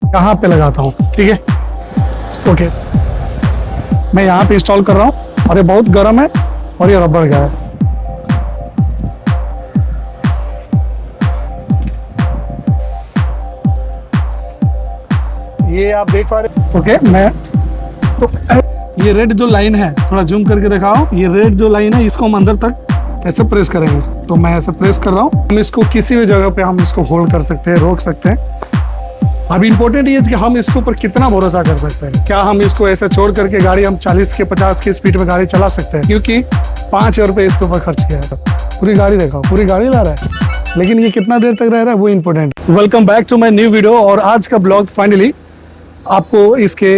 यहाँ पे लगाता हूँ, ठीक है। ओके, मैं यहाँ पे इंस्टॉल कर रहा हूँ और ये बहुत गर्म है और ये रबर का है। ये आप देख पा रहे। ओके, मैं तो ये रेड जो लाइन है, थोड़ा जूम करके दिखाओ, ये रेड जो लाइन है इसको हम अंदर तक ऐसे प्रेस करेंगे। तो मैं ऐसे प्रेस कर रहा हूँ। हम इसको किसी भी जगह पे हम इसको होल्ड कर सकते हैं, रोक सकते हैं। अब इम्पोर्टेंट ये है कि हम इसके ऊपर कितना भरोसा कर सकते हैं। क्या हम इसको ऐसे छोड़ करके गाड़ी हम 40 के 50 की स्पीड में गाड़ी चला सकते हैं? क्योंकि 5,000 रुपये इसके ऊपर खर्च किया है। पूरी गाड़ी देखो, पूरी गाड़ी ला रहा है, लेकिन ये कितना देर तक रह रहा है वो important. Welcome back to my new video. और आज का ब्लॉग फाइनली आपको इसके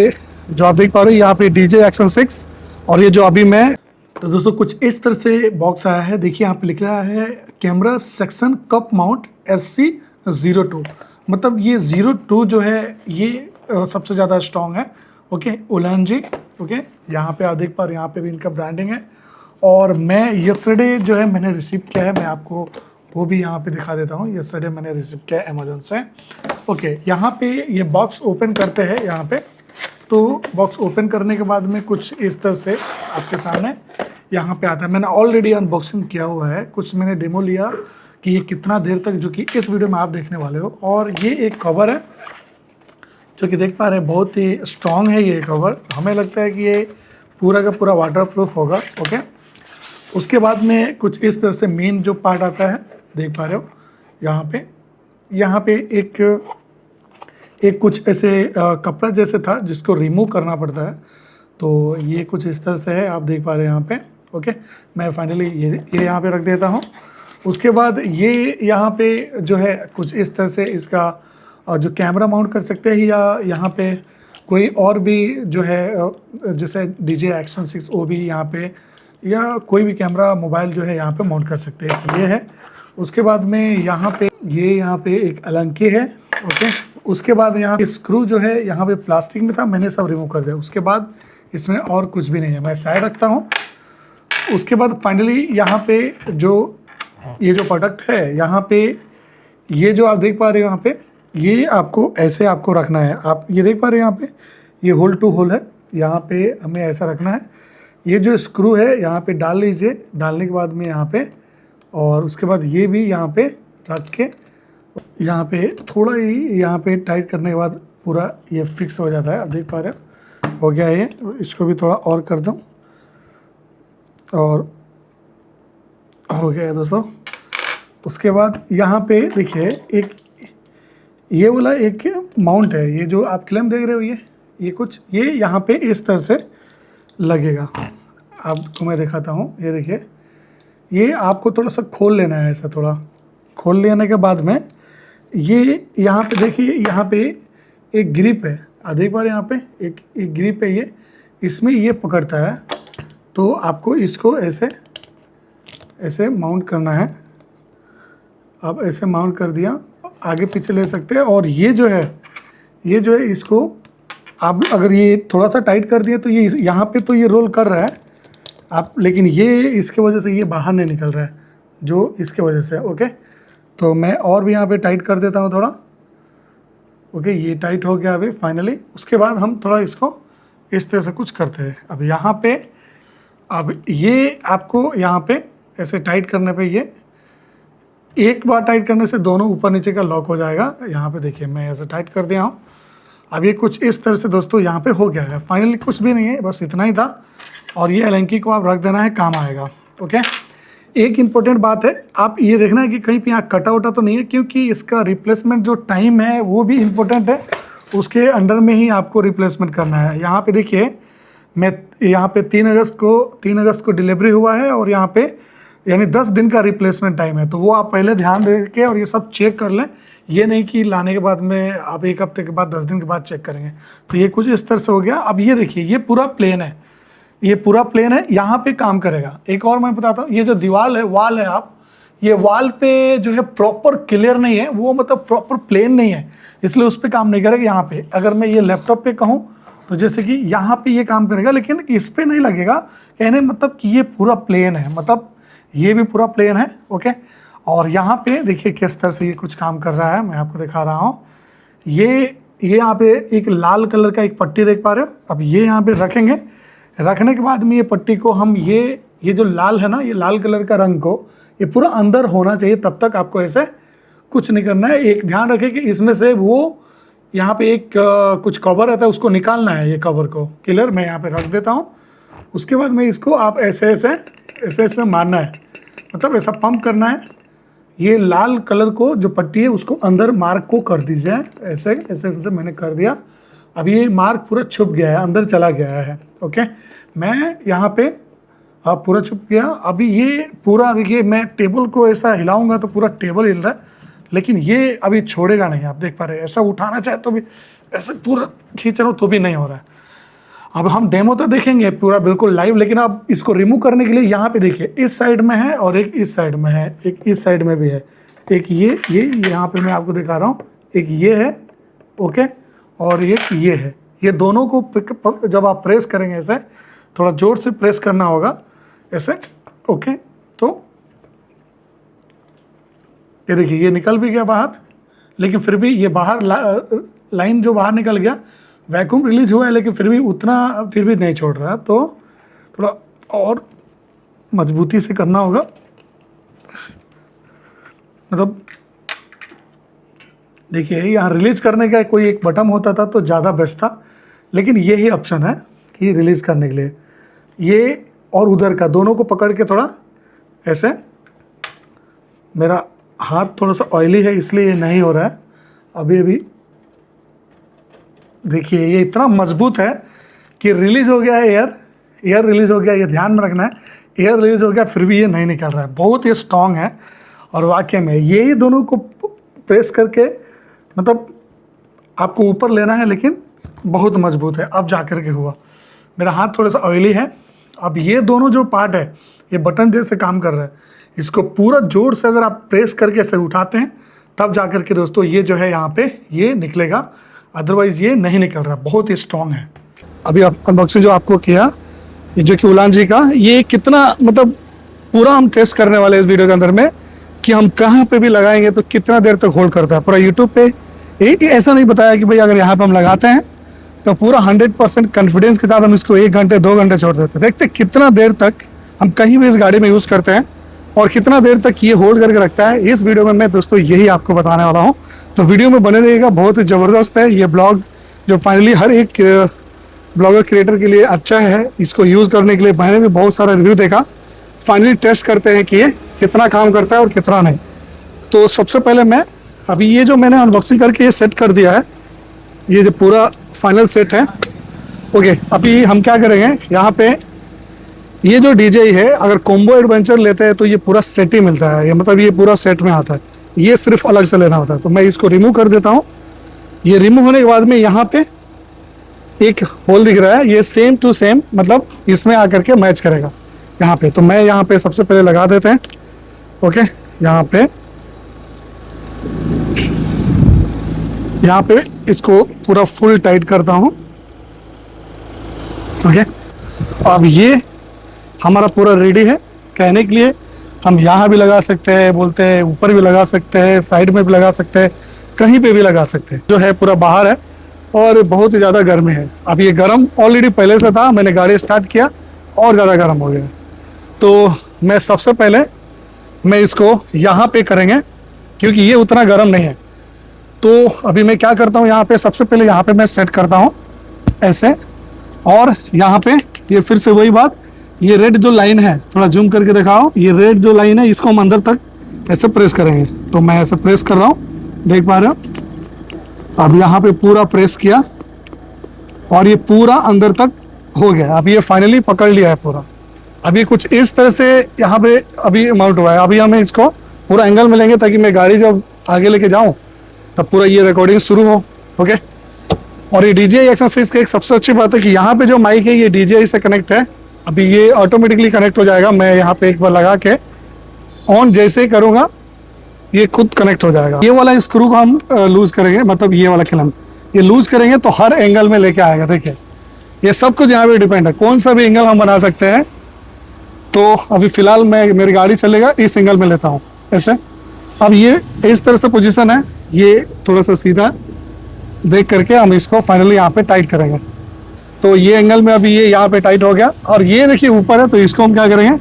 जो आप देख पा रहे हो यहाँ पे DJ Action 6 और ये जो अभी मैं तो दोस्तों कुछ इस तरह से बॉक्स आया है। देखिए यहाँ पे लिख रहा है camera section cup mount SC02। मतलब ये 02 जो है ये सबसे ज़्यादा स्ट्रॉन्ग है। ओके, ओलांजी। ओके, यहाँ पे आप देख पा रहे हो, यहाँ पे भी इनका ब्रांडिंग है। और मैं यस्टरडे जो है मैंने रिसीव किया है, मैं आपको वो भी यहाँ पे दिखा देता हूँ। यस्टरडे मैंने रिसीव किया है अमेजोन से। ओके, यहाँ पे ये बॉक्स ओपन करते हैं यहाँ पे। तो बॉक्स ओपन करने के बाद में कुछ इस तरह से आपके सामने यहाँ पे आता है। मैंने ऑलरेडी अनबॉक्सिंग किया हुआ है, कुछ मैंने डेमो लिया कि ये कितना देर तक, जो कि इस वीडियो में आप देखने वाले हो। और ये एक कवर है जो कि देख पा रहे हैं, बहुत ही स्ट्रॉन्ग है ये कवर। हमें लगता है कि ये पूरा का पूरा वाटरप्रूफ होगा। ओके, उसके बाद में कुछ इस तरह से मेन जो पार्ट आता है, देख पा रहे हो यहाँ पे एक कुछ ऐसे कपड़ा जैसे था जिसको रिमूव करना पड़ता है। तो ये कुछ इस तरह से है, आप देख पा रहे हैं यहाँ पे। ओके, मैं फाइनली ये यहाँ पे रख देता हूँ। उसके बाद ये यहाँ पे जो है कुछ इस तरह से इसका जो कैमरा माउंट कर सकते हैं, या यहाँ पे कोई और भी जो है जैसे DJ Action 6 वो भी यहाँ पे, या कोई भी कैमरा मोबाइल जो है यहाँ पे माउंट कर सकते हैं, ये है। उसके बाद में यहाँ पे एक अलंकी है। ओके, उसके बाद यहाँ स्क्रू जो है यहाँ पे प्लास्टिक में था, मैंने सब रिमूव कर दिया। उसके बाद इसमें और कुछ भी नहीं है, मैं साइड रखता हूँ। उसके बाद फाइनली यहाँ पे ये जो प्रोडक्ट है, यहाँ पे ये जो आप देख पा रहे हो, यहाँ पे ये आपको ऐसे आपको रखना है। आप ये देख पा रहे हो यहाँ पे ये होल टू होल है, यहाँ पे हमें ऐसा रखना है। ये जो स्क्रू है यहाँ पे डाल लीजिए, डालने के बाद में यहाँ पे, और उसके बाद ये भी यहाँ पे रख के यहाँ पे थोड़ा ही यहाँ पे टाइट करने के बाद पूरा ये फिक्स हो जाता है। आप देख पा रहे हो गया ये। इसको भी थोड़ा और कर दूँ और हो गया है दोस्तों। उसके बाद यहाँ पे देखिए एक ये वाला एक माउंट है, ये जो आप क्लैंप देख रहे हो, ये कुछ ये यहाँ पे इस तरह से लगेगा। आपको मैं दिखाता हूँ, ये देखिए, ये आपको थोड़ा सा खोल लेना है, ऐसा थोड़ा खोल लेने के बाद में ये यहाँ पे देखिए, यहाँ पे एक ग्रिप है। आप देख पा रहे हैं यहाँ पे एक ग्रिप है, ये इसमें ये पकड़ता है। तो आपको इसको ऐसे माउंट करना है। आप ऐसे माउंट कर दिया, आगे पीछे ले सकते हैं। और ये जो है इसको आप अगर ये थोड़ा सा टाइट कर दिए तो ये यहाँ पे तो ये रोल कर रहा है आप, लेकिन ये इसके वजह से ये बाहर नहीं निकल रहा है, जो इसके वजह से। ओके, तो मैं और भी यहाँ पे टाइट कर देता हूँ थोड़ा। ओके, ये टाइट हो गया अभी फाइनली। उसके बाद हम थोड़ा इसको इस तरह से कुछ करते हैं। अब यहाँ पे ये आपको यहाँ पे ऐसे टाइट करने पे ये एक बार टाइट करने से दोनों ऊपर नीचे का लॉक हो जाएगा। यहाँ पे देखिए मैं ऐसे टाइट कर दिया हूँ। अब ये कुछ इस तरह से दोस्तों यहाँ पे हो गया है फाइनली। कुछ भी नहीं है, बस इतना ही था। और ये अलंकी को आप रख देना है, काम आएगा। ओके, एक इम्पोर्टेंट बात है, आप ये देखना है कि कहीं पे यहाँ कटा उटा तो नहीं है, क्योंकि इसका रिप्लेसमेंट जो टाइम है वो भी इम्पोर्टेंट है। उसके अंडर में ही आपको रिप्लेसमेंट करना है। यहाँ पे देखिए, मैं यहाँ पे 3 अगस्त को डिलीवरी हुआ है, और यहाँ पे यानी 10 दिन का रिप्लेसमेंट टाइम है। तो वो आप पहले ध्यान दे के और ये सब चेक कर लें। ये नहीं कि लाने के बाद में आप 1 हफ्ते के बाद 10 दिन के बाद चेक करेंगे। तो ये कुछ इस तरह से हो गया। अब ये देखिए, ये पूरा प्लेन है, यहाँ पे काम करेगा। एक और मैं बताता हूँ, ये जो दीवार है, वाल है, आप ये वाल पे जो है प्रॉपर क्लियर नहीं है, वो मतलब प्रॉपर प्लेन नहीं है, इसलिए उस पर काम नहीं करेगा। यहाँ पे अगर मैं ये लैपटॉप पे कहूँ तो जैसे कि यहाँ पे ये काम करेगा, लेकिन इस पे नहीं लगेगा। कहने मतलब कि ये पूरा प्लेन है, मतलब ये भी पूरा प्लेन है। ओके, और यहाँ पे देखिए किस तरह से ये कुछ काम कर रहा है, मैं आपको दिखा रहा हूँ। ये ये यहाँ पे एक लाल कलर का एक पट्टी देख पा रहे हो। अब ये यहाँ पे रखेंगे, रखने के बाद में ये पट्टी को हम ये जो लाल है ना, ये लाल कलर का रंग को ये पूरा अंदर होना चाहिए, तब तक आपको ऐसे कुछ नहीं करना है। एक ध्यान रखें कि इसमें से वो यहाँ पे एक कुछ कवर रहता है, उसको निकालना है। ये कवर को क्लियर मैं यहाँ पे रख देता हूँ। उसके बाद में इसको आप ऐसे ऐसे ऐसे ऐसे मारना है, मतलब ऐसा पंप करना है। ये लाल कलर को जो पट्टी है उसको अंदर मार्क को कर दीजिए, ऐसे ऐसे ऐसे मैंने कर दिया। अब ये मार्क पूरा छुप गया है, अंदर चला गया है। ओके, मैं यहाँ पे पूरा छुप गया। अभी ये पूरा देखिए, मैं टेबल को ऐसा हिलाऊंगा तो पूरा टेबल हिल रहा है, लेकिन ये अभी छोड़ेगा नहीं। आप देख पा रहे हैं, ऐसा उठाना चाहे तो भी, ऐसे पूरा खींच रहा हूँ तो भी नहीं हो रहा है। अब हम डेमो तो देखेंगे पूरा बिल्कुल लाइव, लेकिन अब इसको रिमूव करने के लिए यहाँ पे देखिए, इस साइड में है और एक इस साइड में है, एक इस साइड में भी है, एक ये यहाँ पे मैं आपको दिखा रहा हूँ, एक ये है। ओके, और एक ये है। ये दोनों को जब आप प्रेस करेंगे, ऐसे थोड़ा जोर से प्रेस करना होगा ऐसे। ओके, तो ये देखिए, ये निकल भी गया बाहर, लेकिन फिर भी ये बाहर लाइन जो बाहर निकल गया, वैक्यूम रिलीज हुआ है, लेकिन फिर भी उतना फिर भी नहीं छोड़ रहा। तो थोड़ा और मजबूती से करना होगा, मतलब देखिए यहाँ रिलीज करने का कोई एक बटन होता था तो ज़्यादा बेस्ट था, लेकिन ये ही ऑप्शन है कि रिलीज़ करने के लिए। ये और उधर का दोनों को पकड़ के थोड़ा ऐसे, मेरा हाथ थोड़ा सा ऑयली है इसलिए ये नहीं हो रहा है अभी देखिए, ये इतना मजबूत है कि रिलीज़ हो गया है एयर रिलीज़ हो गया, ये ध्यान में रखना है। एयर रिलीज़ हो गया, फिर भी ये नहीं निकल रहा है। बहुत ही स्ट्रॉन्ग है, और वाकई में ये दोनों को प्रेस करके मतलब आपको ऊपर लेना है, लेकिन बहुत मजबूत है। अब जा कर के हुआ, मेरा हाथ थोड़ा सा ऑयली है। अब ये दोनों जो पार्ट है, ये बटन जैसे काम कर रहा है, इसको पूरा जोर से अगर आप प्रेस करके ऐसे उठाते हैं, तब जा कर के दोस्तों ये जो है यहाँ पे ये निकलेगा, अदरवाइज़ ये नहीं निकल रहा। बहुत ही स्ट्रॉन्ग है। अभी आप अनबॉक्सिंग जो आपको किया, ये जो कि उलान जी का, ये कितना मतलब पूरा हम टेस्ट करने वाले इस वीडियो के अंदर में कि हम कहाँ पे भी लगाएंगे तो कितना देर तक होल्ड करता है। पूरा यूट्यूब पे ऐसा नहीं बताया कि भाई अगर यहाँ पे हम लगाते हैं तो पूरा 100% कॉन्फिडेंस के साथ हम इसको 1 घंटे 2 घंटे छोड़ देते हैं। देखते कितना देर तक हम कहीं भी इस गाड़ी में यूज़ करते हैं और कितना देर तक ये होल्ड करके रखता है। इस वीडियो में मैं दोस्तों यही आपको बताने वाला हूँ, तो वीडियो में बने रहिएगा। बहुत ही ज़बरदस्त है ये ब्लॉग, जो फाइनली हर एक ब्लॉगर क्रिएटर के लिए अच्छा है। इसको यूज़ करने के लिए मैंने भी बहुत सारा रिव्यू देखा, फाइनली टेस्ट करते हैं कि ये कितना काम करता है और कितना नहीं। तो सबसे पहले मैं अभी ये जो मैंने अनबॉक्सिंग करके ये सेट कर दिया है, ये जो पूरा फाइनल सेट है। ओके, अभी हम क्या करेंगे, यहाँ पे ये जो DJI है, अगर कॉम्बो एडवेंचर लेते हैं तो ये पूरा सेट ही मिलता है, ये मतलब ये पूरा सेट में आता है, ये सिर्फ अलग से लेना होता है। तो मैं इसको रिमूव कर देता हूँ। ये रिमूव होने के बाद में यहाँ पे एक होल दिख रहा है, ये सेम टू सेम मतलब इसमें आकर के मैच करेगा यहाँ पे। तो मैं यहाँ पे सबसे पहले लगा देते हैं। ओके, यहाँ पे इसको पूरा फुल टाइट करता हूँ। ओके, अब ये हमारा पूरा रेडी है कहने के लिए। हम यहाँ भी लगा सकते हैं, बोलते हैं ऊपर भी लगा सकते हैं, साइड में भी लगा सकते हैं, कहीं पे भी लगा सकते हैं। जो है पूरा बाहर है और बहुत ही ज़्यादा गर्मी है। अब ये गर्म ऑलरेडी पहले से था, मैंने गाड़ी स्टार्ट किया और ज़्यादा गर्म हो गया। तो मैं सबसे पहले मैं इसको यहाँ पे करेंगे क्योंकि ये उतना गर्म नहीं है। तो अभी मैं क्या करता हूँ, यहाँ पे सबसे पहले यहाँ पे मैं सेट करता हूँ ऐसे, और यहाँ पे ये फिर से वही बात, ये रेड जो लाइन है, थोड़ा जूम करके दिखाओ, ये रेड जो लाइन है इसको हम अंदर तक ऐसे प्रेस करेंगे। तो मैं ऐसे प्रेस कर रहा हूँ, देख पा रहे हो। अब यहाँ पे पूरा प्रेस किया और ये पूरा अंदर तक हो गया। अब ये फाइनली पकड़ लिया है पूरा। अभी कुछ इस तरह से यहाँ पे अभी माउंट हुआ है। अभी हमें इसको पूरा एंगल में लेंगे ताकि मैं गाड़ी जब आगे लेके जाऊँ तब पूरा ये रिकॉर्डिंग शुरू हो। ओके, और ये DJI Action 6 की एक सबसे अच्छी बात है कि यहाँ पे जो माइक है ये DJI से कनेक्ट है। अभी ये ऑटोमेटिकली कनेक्ट हो जाएगा। मैं यहाँ पे एक बार लगा के ऑन जैसे ही करूँगा ये खुद कनेक्ट हो जाएगा। ये वाला स्क्रू को हम लूज़ करेंगे, मतलब ये वाला क्लैंप ये लूज़ करेंगे तो हर एंगल में लेके आएगा। देखिए ये सब कुछ यहाँ पे डिपेंड है, कौन सा भी एंगल हम बना सकते हैं। तो अभी फ़िलहाल मेरी गाड़ी चलेगा इस एंगल में लेता हूँ ऐसे। अब ये इस तरह से पोजीशन है, ये थोड़ा सा सीधा देख करके हम इसको फाइनली यहाँ पे टाइट करेंगे। तो ये एंगल में अभी ये यहाँ पे टाइट हो गया, और ये देखिए ऊपर है, तो इसको हम क्या करेंगे,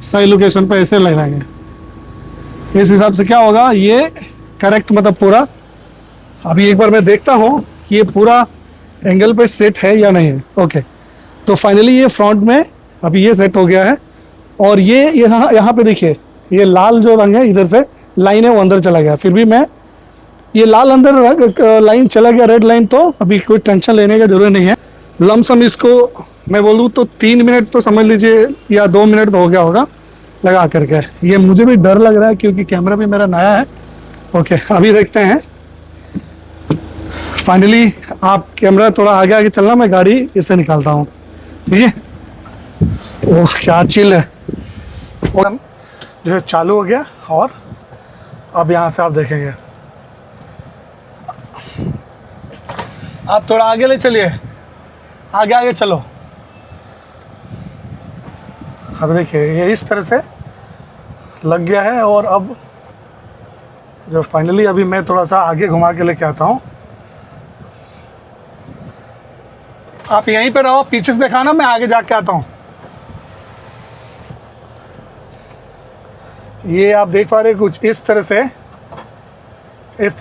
सही लोकेशन पे ऐसे लगाएंगे। इस हिसाब से क्या होगा, ये करेक्ट मतलब पूरा। अभी एक बार मैं देखता हूँ कि ये पूरा एंगल पे सेट है या नहीं है। ओके, तो फाइनली ये फ्रंट में अभी ये सेट हो गया है। और ये यहाँ पे देखिए, ये लाल जो रंग है इधर से लाइन है वो अंदर चला गया, फिर भी मैं ये लाल अंदर लाइन चला गया, रेड लाइन, तो अभी कोई टेंशन लेने का जरूरत नहीं है। लमसम इसको मैं बोलूँ तो 3 मिनट तो समझ लीजिए, या 2 मिनट तो हो गया होगा लगा करके। ये मुझे भी डर लग रहा है क्योंकि कैमरा भी मेरा नया है। ओके, अभी देखते हैं। फाइनली आप कैमरा थोड़ा आगे आगे चलना, मैं गाड़ी इससे निकालता हूँ, ठीक है। ओह क्या चिल है। और जो है चालू हो गया, और अब यहाँ से आप देखेंगे, आप थोड़ा आगे ले चलिए, आगे आगे चलो। अब देखिए ये इस तरह से लग गया है। और अब जो फाइनली अभी मैं थोड़ा सा आगे घुमा के लेके आता हूँ। आप यहीं पे रहो, पीछे से दिखाना, मैं आगे जाके आता हूँ। ये आप देख पा रहे हैं कुछ इस तरह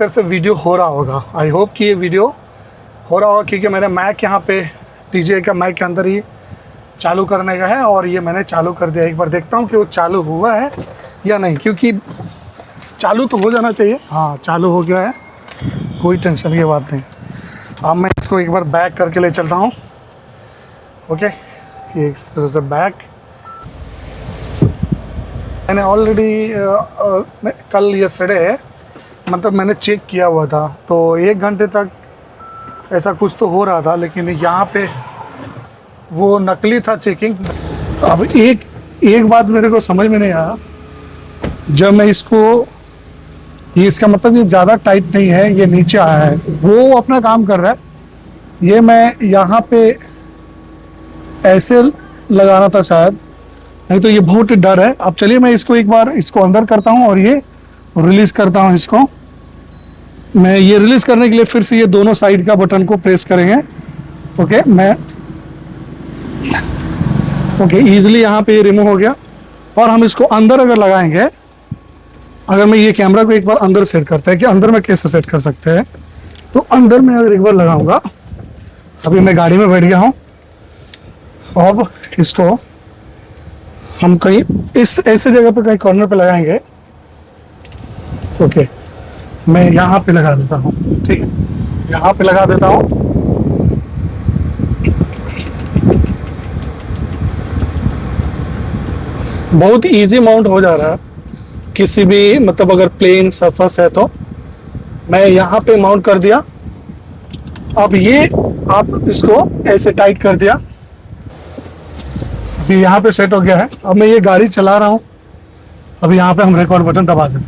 से वीडियो हो रहा होगा। आई होप कि ये वीडियो हो रहा होगा, क्योंकि मेरा माइक यहाँ पे डीजे का माइक के अंदर ही चालू करने का है, और ये मैंने चालू कर दिया। एक बार देखता हूँ कि वो चालू हुआ है या नहीं, क्योंकि चालू तो हो जाना चाहिए। हाँ, चालू हो गया है, कोई टेंशन की बात नहीं। अब मैं इसको एक बार बैक करके ले चलता हूँ। ओके, ये इस तरह से बैक। मैंने ऑलरेडी कल यस्टरडे मतलब मैंने चेक किया हुआ था, तो 1 घंटे तक ऐसा कुछ तो हो रहा था, लेकिन यहाँ पे वो नकली था चेकिंग। अब एक बात मेरे को समझ में नहीं आया, जब मैं इसको, ये इसका मतलब ये ज़्यादा टाइट नहीं है, ये नीचे आया है, वो अपना काम कर रहा है। ये मैं यहाँ पे ऐसे लगाना था शायद, नहीं तो ये बहुत डर है। अब चलिए मैं इसको एक बार इसको अंदर करता हूँ और ये रिलीज़ करता हूँ। इसको मैं ये रिलीज़ करने के लिए फिर से ये दोनों साइड का बटन को प्रेस करेंगे। ओके, ओके ईजिली यहाँ पे ये रिमूव हो गया। और हम इसको अंदर अगर लगाएंगे, अगर मैं ये कैमरा को एक बार अंदर सेट करते हैं कि अंदर में कैसे सेट कर सकते हैं, तो अंदर में अगर एक बार लगाऊंगा, अभी मैं गाड़ी में बैठ गया हूँ। अब इसको हम कहीं इस ऐसे जगह पे कहीं कॉर्नर पे लगाएंगे। ओके, मैं यहाँ पे लगा देता हूँ, ठीक है, यहाँ पे लगा देता हूँ। बहुत इजी माउंट हो जा रहा है किसी भी, मतलब अगर प्लेन सरफेस है तो। मैं यहाँ पे माउंट कर दिया। अब ये आप इसको ऐसे टाइट कर दिया, अभी यहाँ पे सेट हो गया है। अब मैं ये गाड़ी चला रहा हूँ, अभी यहाँ पे हम रिकॉर्ड बटन दबा दें।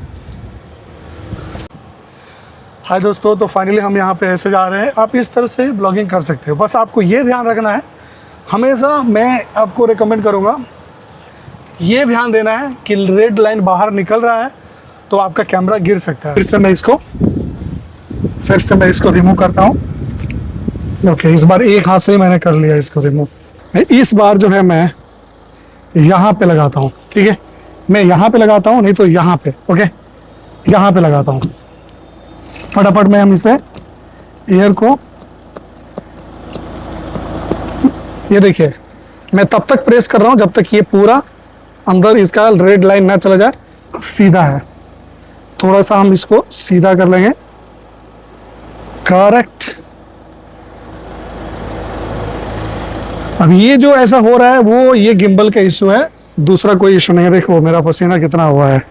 हाय दोस्तों, तो फाइनली हम यहाँ पे ऐसे जा रहे हैं। आप इस तरह से ब्लॉगिंग कर सकते हो, बस आपको ये ध्यान रखना है, हमेशा मैं आपको रिकमेंड करूँगा, ये ध्यान देना है कि रेड लाइन बाहर निकल रहा है तो आपका कैमरा गिर सकता है। फिर से मैं इसको रिमूव करता हूँ। ओके, इस बार एक हाथ से ही मैंने कर लिया इसको रिमूव। इस बार जो है मैं यहाँ पे लगाता हूँ, ठीक है, मैं यहाँ पे लगाता हूँ, नहीं तो यहाँ पे। ओके, यहाँ पे लगाता हूँ। फटाफट में हम इसे एयर को, ये देखिए मैं तब तक प्रेस कर रहा हूँ जब तक ये पूरा अंदर इसका रेड लाइन ना चला जाए, सीधा है। थोड़ा सा हम इसको सीधा कर लेंगे, करेक्ट। अब ये जो ऐसा हो रहा है वो ये गिम्बल का इशू है, दूसरा कोई इशू नहीं है। देखो मेरा पसीना कितना हुआ है,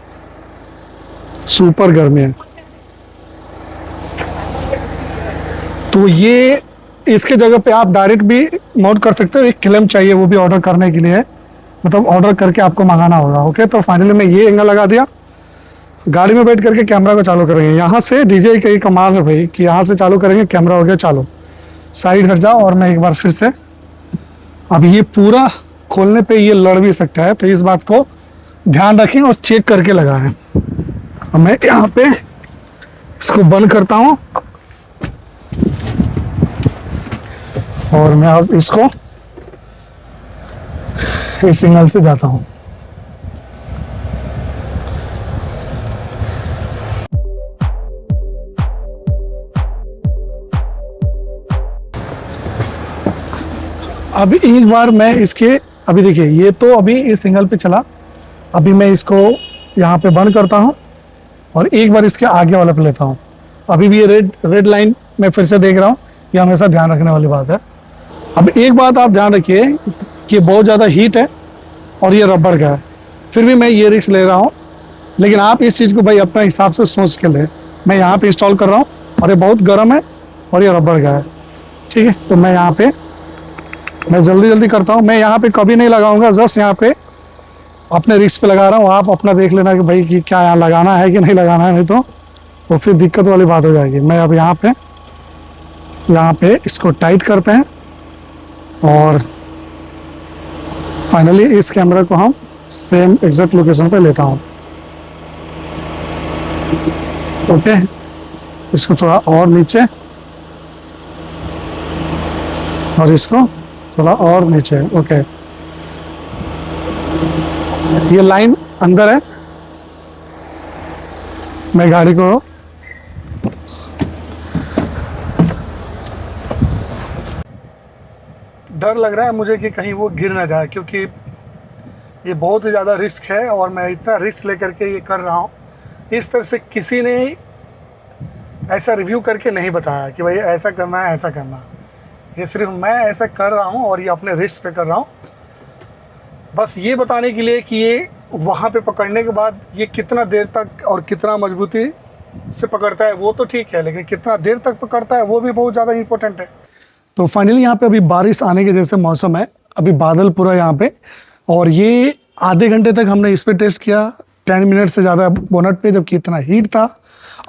सुपर गर्मी है। तो ये इसके जगह पे आप डायरेक्ट भी माउंट कर सकते हो। एक क्लैम चाहिए, वो भी ऑर्डर करने के लिए, मतलब ऑर्डर करके आपको मंगाना होगा। ओके, तो फाइनली मैं ये एंगल लगा दिया। गाड़ी में बैठ करके कैमरा को चालू करेंगे। यहाँ से डीजे का ही कमाल है भाई कि यहाँ से चालू करेंगे, कैमरा हो गया चालू। साइड हट जाओ, और मैं एक बार फिर से, अब ये पूरा खोलने पे ये लड़ भी सकता है, तो इस बात को ध्यान रखें और चेक करके लगाएं। अब मैं यहाँ पे इसको बंद करता हूँ। और मैं अब इसको इस सिग्नल से जाता हूँ। अभी एक बार मैं इसके, अभी देखिए ये तो अभी इस सिग्नल पे चला, अभी मैं इसको यहाँ पे बंद करता हूँ और एक बार इसके आगे वाला पे लेता हूँ। अभी भी ये रेड लाइन मैं फिर से देख रहा हूँ, ये हमेशा ध्यान रखने वाली बात है। अब एक बात आप ध्यान रखिए कि बहुत ज़्यादा हीट है और ये रबर का है, फिर भी मैं ये रिस्क ले रहा हूँ, लेकिन आप इस चीज़ को भाई अपने हिसाब से सोच के ले। मैं यहाँ पे इंस्टॉल कर रहा हूँ और ये बहुत गर्म है और ये रबर का है, ठीक है। तो मैं यहाँ पे मैं जल्दी करता हूँ। मैं यहाँ पे कभी नहीं लगाऊंगा, जस्ट यहाँ पे अपने रिस्क पे लगा रहा हूँ। आप अपना देख लेना कि भाई कि क्या यहाँ लगाना है कि नहीं लगाना है, नहीं तो फिर दिक्कत वाली बात हो जाएगी। मैं अब यहाँ पे इसको टाइट करते हैं और फाइनली इस कैमरा को हम सेम एग्जैक्ट लोकेशन पे लेता हूँ। ओके, इसको थोड़ा और नीचे और इसको थोड़ा और नीचे। ओके, ये लाइन अंदर है। मैं गाड़ी को डर लग रहा है मुझे कि कहीं वो गिर ना जाए, क्योंकि ये बहुत ही ज़्यादा रिस्क है और मैं इतना रिस्क लेकर के ये कर रहा हूँ। इस तरह से किसी ने ऐसा रिव्यू करके नहीं बताया कि भाई ऐसा करना है ऐसा करना। ये सिर्फ मैं ऐसा कर रहा हूँ और ये अपने रिस्क पे कर रहा हूँ, बस ये बताने के लिए कि ये वहाँ पे पकड़ने के बाद ये कितना देर तक और कितना मजबूती से पकड़ता है वो तो ठीक है, लेकिन कितना देर तक पकड़ता है वो भी बहुत ज़्यादा इंपॉर्टेंट है। तो फाइनली यहाँ पे अभी बारिश आने के जैसे मौसम है, अभी बादल पूरा यहाँ पे, और ये आधे घंटे तक हमने इस पर टेस्ट किया, 10 मिनट से ज़्यादा बोनट पे, जबकि इतना हीट था।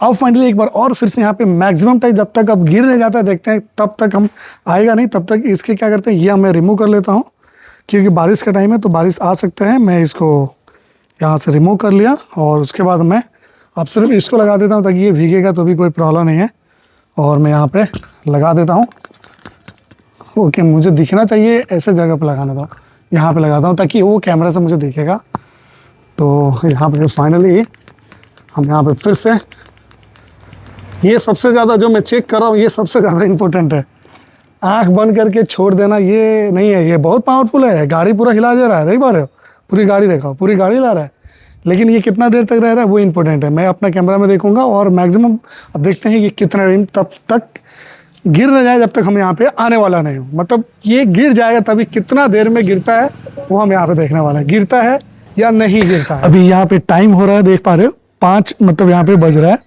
अब फाइनली एक बार और फिर से यहाँ पे मैक्सिमम टाइम जब तक अब गिर नहीं जाता है देखते हैं, तब तक हम आएगा नहीं, तब तक इसके क्या करते हैं, ये मैं रिमूव कर लेता हूँ क्योंकि बारिश का टाइम है तो बारिश आ सकते हैं। मैं इसको यहाँ से रिमूव कर लिया और उसके बाद मैं अब सिर्फ इसको लगा देता हूँ ताकि ये भीगेगा तो भी कोई प्रॉब्लम नहीं है। और मैं यहाँ पे लगा देता हूँ। ओके, मुझे दिखना चाहिए ऐसे जगह पे लगाना था, यहाँ पे लगाता हूँ ताकि वो कैमरा से मुझे दिखेगा। तो यहाँ पे फाइनली हम यहाँ पे फिर से, ये सबसे ज़्यादा जो मैं चेक कर रहा हूँ ये सबसे ज़्यादा इम्पोर्टेंट है। आँख बंद करके छोड़ देना ये नहीं है, ये बहुत पावरफुल है। गाड़ी पूरा हिला जा रहा है, देख पा रहे हो, पूरी गाड़ी देखो, पूरी गाड़ी ला रहा है, लेकिन ये कितना देर तक रह रहा है वो इम्पोर्टेंट है। मैं अपना कैमरा में देखूंगा और मैक्सिमम अब देखते हैं कि कितना टाइम तब तक गिर न जाए जब तक हम यहाँ पे आने वाला नहीं हो। मतलब ये गिर जाएगा तभी, कितना देर में गिरता है वो हम यहाँ पे देखने वाला है, गिरता है या नहीं गिरता है। अभी यहाँ पे टाइम हो रहा है, देख पा रहे हो 5 मतलब यहाँ पे बज रहा है,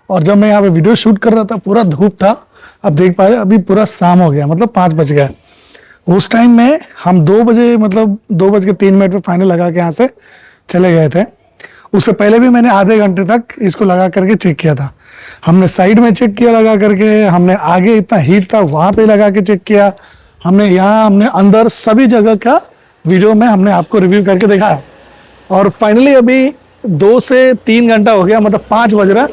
और जब मैं यहाँ पे वीडियो शूट कर रहा था पूरा धूप था। अब देख पा रहे हो अभी पूरा शाम हो गया, मतलब 5 बज गया। उस टाइम में हम 2 बजे मतलब 2:03 पे फाइनल लगा के यहाँ से चले गए थे। उससे पहले भी मैंने आधे घंटे तक इसको लगा करके चेक किया था। हमने साइड में चेक किया लगा करके, हमने आगे इतना हीट था वहाँ पे लगा के चेक किया, हमने यहाँ, हमने अंदर, सभी जगह का वीडियो में हमने आपको रिव्यू करके दिखाया। और फाइनली अभी 2 से 3 घंटा हो गया, मतलब 5 बज रहा है।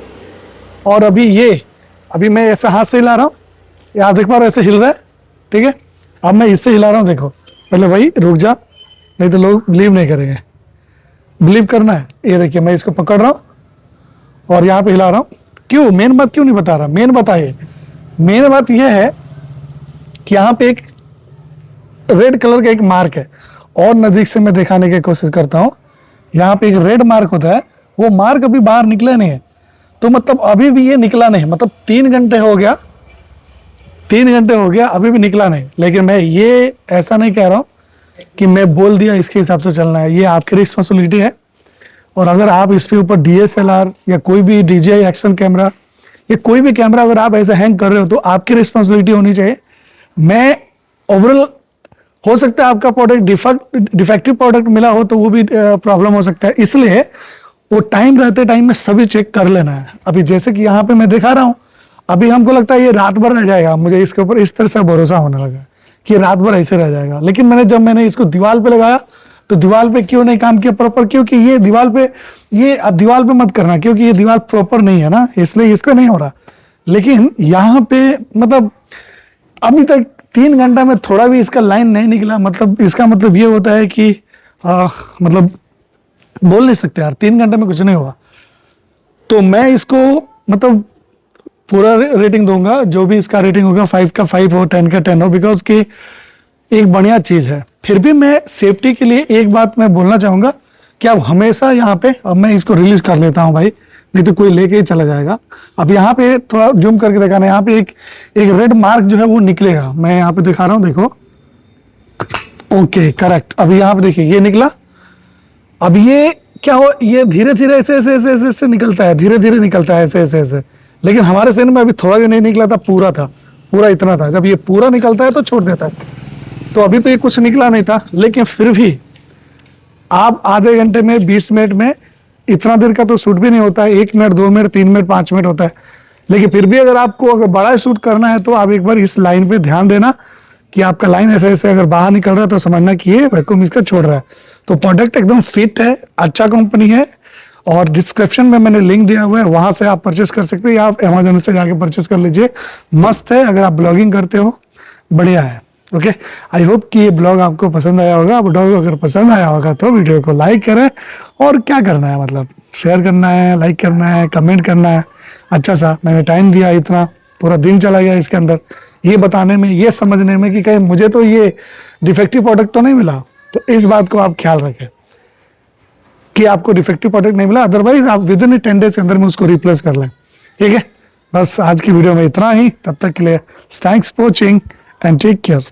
और अभी मैं ऐसे हाथ से हिला रहा हूँ, यहाँ देख पा रहा हूँ ऐसे हिल रहा है, ठीक है। अब मैं इससे हिला रहा हूँ, देखो पहले भाई रुक जा, नहीं तो लोग बिलीव नहीं करेंगे। बिलीव करना है, ये देखिए मैं इसको पकड़ रहा हूँ और यहाँ पे हिला रहा हूँ। क्यों, मेन बात क्यों नहीं बता रहा, मेन बताइए। मेन बात यह है कि यहाँ पे एक रेड कलर का एक मार्क है, और नज़दीक से मैं दिखाने की कोशिश करता हूँ। यहाँ पे एक रेड मार्क होता है, वो मार्क अभी बाहर निकला नहीं है, तो मतलब अभी भी ये निकला नहीं, मतलब 3 घंटे हो गया, 3 घंटे हो गया अभी भी निकला नहीं। लेकिन मैं ये ऐसा नहीं कह रहा हूँ कि मैं बोल दिया इसके हिसाब से चलना है, ये आपकी रिस्पॉन्सिबिलिटी है। और अगर आप इसके ऊपर DSLR या कोई भी DJI एक्शन कैमरा या कोई भी कैमरा अगर आप ऐसे हैंग कर रहे हो तो आपकी रिस्पॉन्सिबिलिटी होनी चाहिए। मैं ओवरऑल, हो सकता है आपका प्रोडक्ट डिफेक्टिव प्रोडक्ट मिला हो तो वो भी प्रॉब्लम हो सकता है, इसलिए वो टाइम रहते टाइम में सभी चेक कर लेना है। अभी जैसे कि यहाँ पे मैं दिखा रहा हूँ, अभी हमको लगता है ये रात भर रह जाएगा, मुझे इसके ऊपर इस तरह से भरोसा होने लगा कि रात भर ऐसे रह जाएगा। लेकिन जब मैंने इसको दीवार पे लगाया तो दीवार पे क्यों नहीं काम किया प्रॉपर, क्योंकि ये दीवार पे, ये अब दीवार पे मत करना क्योंकि ये दीवार प्रॉपर नहीं है ना, इसलिए इसका नहीं हो रहा। लेकिन यहाँ पे मतलब अभी तक 3 घंटा में थोड़ा भी इसका लाइन नहीं निकला, मतलब इसका मतलब ये होता है कि मतलब बोल नहीं सकते यार, 3 घंटे में कुछ नहीं हुआ। तो मैं इसको मतलब पूरा रेटिंग दूंगा, जो भी इसका रेटिंग होगा 5 का 5 हो, 10 का 10 हो, बिकॉज कि एक बढ़िया चीज़ है। फिर भी मैं सेफ्टी के लिए एक बात मैं बोलना चाहूँगा कि आप हमेशा यहाँ पे, अब मैं इसको रिलीज कर लेता हूँ भाई, नहीं तो कोई लेके ही चला जाएगा। अब यहाँ पे थोड़ा जूम करके दिखाना, यहाँ पे एक रेड मार्क जो है वो निकलेगा, मैं यहाँ पे दिखा रहा हूँ, देखो। ओके करेक्ट, अभी यहाँ पे देखिए ये निकला। अब ये क्या हो, ये धीरे धीरे ऐसे ऐसे ऐसे ऐसे ऐसे निकलता है, धीरे धीरे निकलता है ऐसे ऐसे ऐसे। लेकिन हमारे सीन में अभी थोड़ा भी नहीं निकला था, पूरा था, पूरा इतना था। जब ये पूरा निकलता है तो छोड़ देता है। तो अभी तो ये कुछ निकला नहीं था, लेकिन फिर भी आप आधे घंटे में 20 मिनट में इतना देर का तो शूट भी नहीं होता है, 1 मिनट 2 मिनट 3 मिनट 5 मिनट होता है। लेकिन फिर भी अगर आपको अगर बड़ा शूट करना है तो आप एक बार इस लाइन पे ध्यान देना कि आपका लाइन ऐसे ऐसे अगर बाहर निकल रहा है तो समझना कि ये वैक्यूम इसका छोड़ रहा है। तो प्रोडक्ट एकदम फिट है, अच्छा कंपनी है, और डिस्क्रिप्शन में मैंने लिंक दिया हुआ है, वहां से आप परचेस कर सकते हैं, या आप अमेजोन से जाके परचेस कर लीजिए। मस्त है, अगर आप ब्लॉगिंग करते हो बढ़िया है। ओके, आई होप कि ये ब्लॉग आपको पसंद आया होगा। ब्लॉग अगर पसंद आया होगा तो वीडियो को लाइक करें, और क्या करना है मतलब शेयर करना है, लाइक करना है, कमेंट करना है। अच्छा सा मैंने टाइम दिया, इतना पूरा दिन चला गया इसके अंदर ये बताने में, ये समझने में कि कहीं मुझे तो ये डिफेक्टिव प्रोडक्ट तो नहीं मिला। तो इस बात को आप ख्याल रखें कि आपको डिफेक्टिव प्रोडक्ट नहीं मिला, अदरवाइज आप विद इन 10 डेज के अंदर में उसको रिप्लेस कर लें। ठीक है, बस आज की वीडियो में इतना ही। तब तक के लिए thanks for watching and take care.